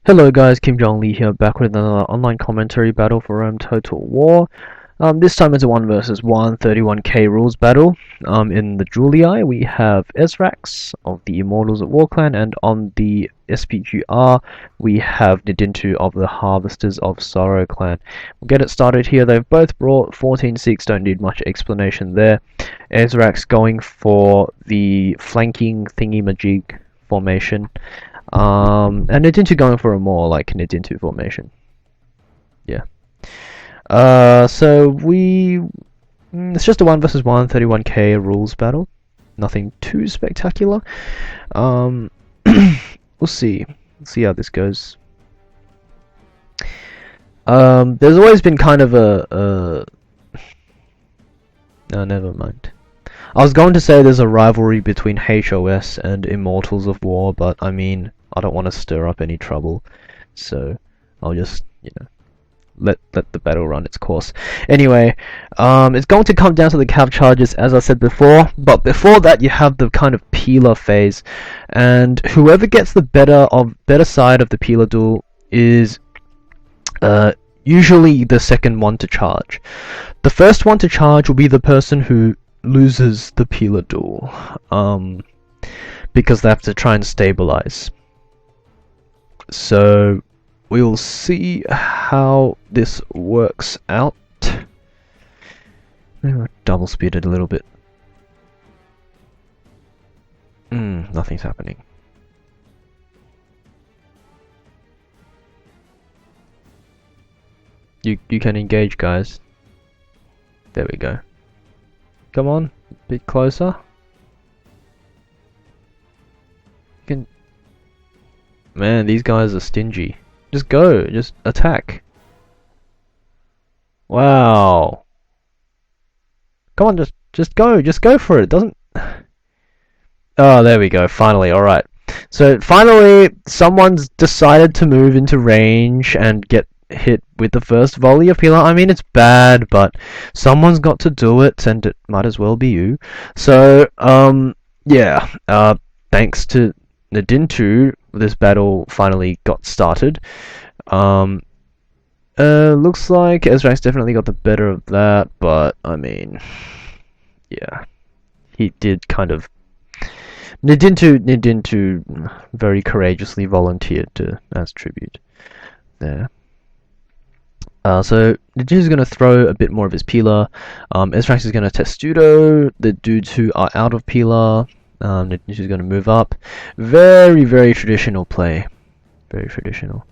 Hello guys, Kim Jong-Lee here, back with another online commentary battle for Rome Total War. This time it's a 1 versus 1 31k rules battle. In the Julii we have Esrax of the Immortals of War Clan, and on the SPGR we have Nidintu of the Harvesters of Sorrow Clan. We'll get it started here. They've both brought 14-6, don't need much explanation there. Esrax going for the flanking thingy-majig formation. And Nidintu going for a more like Nidintu formation. Yeah. It's just a 1 versus 1 31k rules battle. Nothing too spectacular. We'll see. We'll see how this goes. There's always been kind of no, never mind. I was going to say there's a rivalry between HOS and Immortals of War, but I mean, I don't want to stir up any trouble, so I'll just, let the battle run its course. Anyway, it's going to come down to the cav charges, as I said before, but before that you have the kind of peeler phase, and whoever gets the better side of the peeler duel is usually the second one to charge. The first one to charge will be the person who loses the peeler duel, because they have to try and stabilize. So we will see how this works out. Maybe I'll double speed it a little bit. Nothing's happening. You can engage, guys. There we go. Come on, a bit closer. Man, these guys are stingy. Just go, just attack. Wow. Come on, just go for it. Doesn't. Oh, there we go. Finally, all right. So finally, someone's decided to move into range and get hit with the first volley of peeler. I mean, it's bad, but someone's got to do it, and it might as well be you. So, yeah. Thanks to Nidintu, this battle finally got started. Looks like Esrax definitely got the better of that, but I mean, yeah, he did kind of. Nidintu very courageously volunteered as tribute there. So Nidintu's going to throw a bit more of his peeler. Esrax is going to testudo the dudes who are out of peeler. Nidintu's going to move up. Very, very traditional play. Very traditional.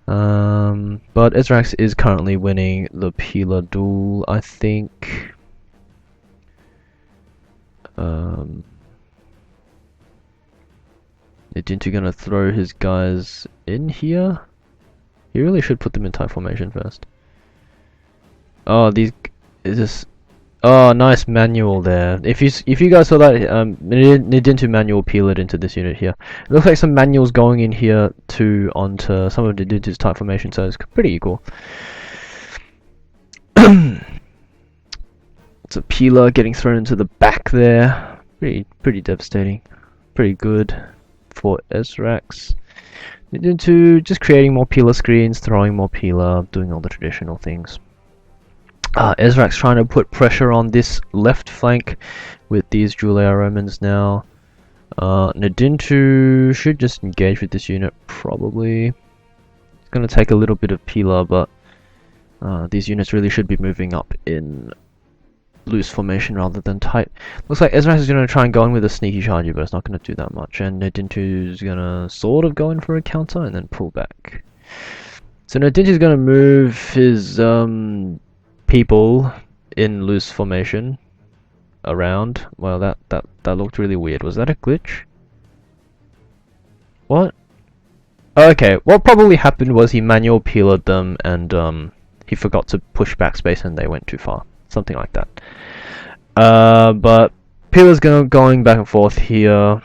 But Esrax is currently winning the peeler duel, I think. Nidintu going to throw his guys in here. He really should put them in tight formation first. Oh, oh, nice manual there. If you guys saw that, Nidintu manual peel it into this unit here. It looks like some manuals going in here too onto some of Nidintu's tight formation, so it's pretty equal. It's a peeler getting thrown into the back there. Pretty devastating. Pretty good for Esrax. Nidintu just creating more peeler screens, throwing more peeler, doing all the traditional things. Esrax trying to put pressure on this left flank with these Julii Romans now. Nidintu should just engage with this unit, probably. It's going to take a little bit of peeler, but these units really should be moving up in loose formation rather than tight. Looks like Esrax is going to try and go in with a sneaky charge, but it's not going to do that much. And Nidintu is going to sort of go in for a counter and then pull back. So Nidintu is going to move his people in loose formation around. Well, that looked really weird. Was that a glitch? What? Okay, what probably happened was he manual peelered them and he forgot to push backspace and they went too far. Something like that. But peeler's going back and forth here.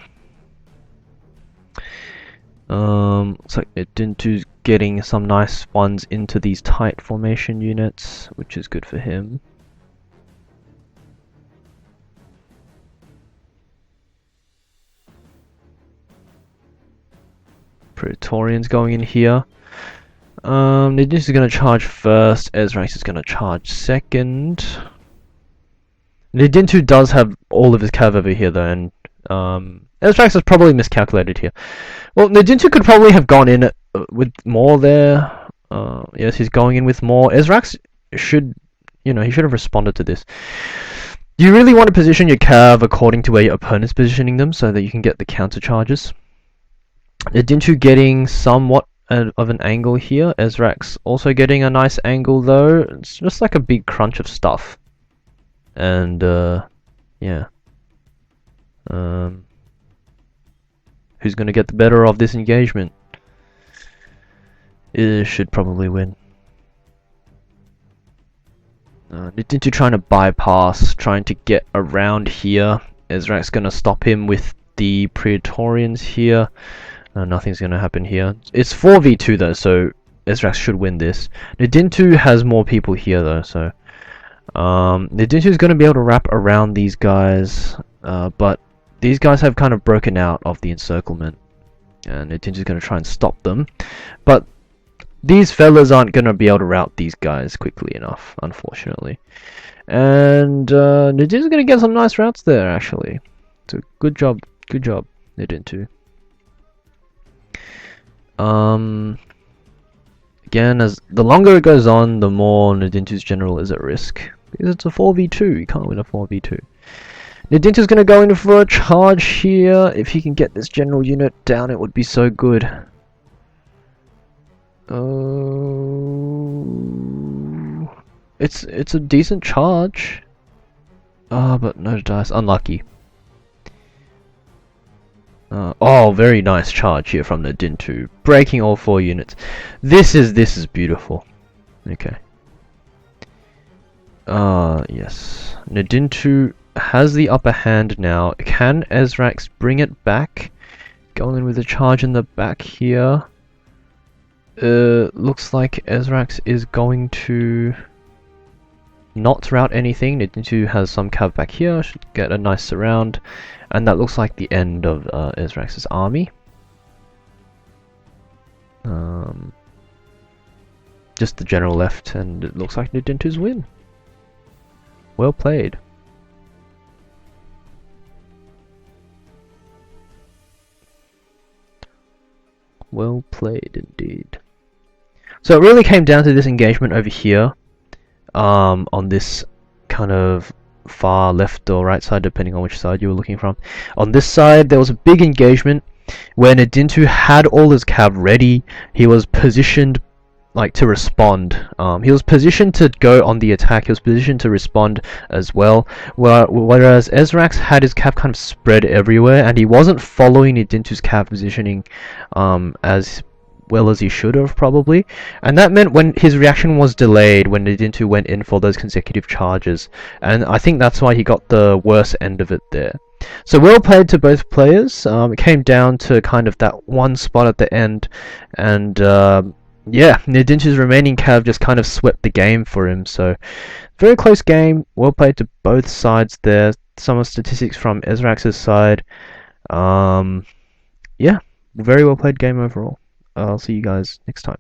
Looks like Nidintu's getting some nice ones into these tight formation units, which is good for him. Praetorians going in here. Nidintu is going to charge first. Esrax is going to charge second. Nidintu does have all of his cav over here though, and Esrax has probably miscalculated here. Well, Nidintu could probably have gone in with more there. Yes, he's going in with more. Esrax should, he should have responded to this. You really want to position your cav according to where your opponent's positioning them so that you can get the counter charges. Nidintu getting somewhat of an angle here. Esrax also getting a nice angle though. It's just like a big crunch of stuff. And yeah. Who's going to get the better of this engagement? It should probably win. Nidintu trying to bypass, trying to get around here. Esrax going to stop him with the Praetorians here. Nothing's going to happen here. It's 4v2 though, so Esrax should win this. Nidintu has more people here though, so Nidintu is going to be able to wrap around these guys, but these guys have kind of broken out of the encirclement, and Nidintu is going to try and stop them. But these fellas aren't going to be able to rout these guys quickly enough, unfortunately. And Nidintu is going to get some nice routes there, actually. So good job, Nidintu. Again, as the longer it goes on, the more Nidintu's general is at risk. Because it's a 4v2, you can't win a 4v2. Nidintu's going to go in for a charge here. If he can get this general unit down, it would be so good. It's a decent charge. But no dice. Unlucky. Oh, very nice charge here from Nidintu, breaking all 4 units. This is beautiful. Okay. Yes. Nidintu has the upper hand now. Can Esrax bring it back? Going in with a charge in the back here. Looks like Esrax is going to not route anything. Nidintu has some cav back here, should get a nice surround, and that looks like the end of Esrax's army. Just the general left, and it looks like Nidintu's win. Well played. Well played indeed. So it really came down to this engagement over here, on this kind of far left or right side, depending on which side you were looking from. On this side, there was a big engagement where Nidintu had all his cav ready. He was positioned to respond. He was positioned to go on the attack. He was positioned to respond as well. Whereas Esrax had his cav kind of spread everywhere, and he wasn't following Nidintu's cav positioning as well as he should have, probably. And that meant when his reaction was delayed when Nidintu went in for those consecutive charges. And I think that's why he got the worst end of it there. So well played to both players. It came down to kind of that one spot at the end, and yeah, Nidintu's remaining cav just kind of swept the game for him. So very close game. Well played to both sides there. Some of the statistics from Esrax's side. Yeah, very well played game overall. I'll see you guys next time.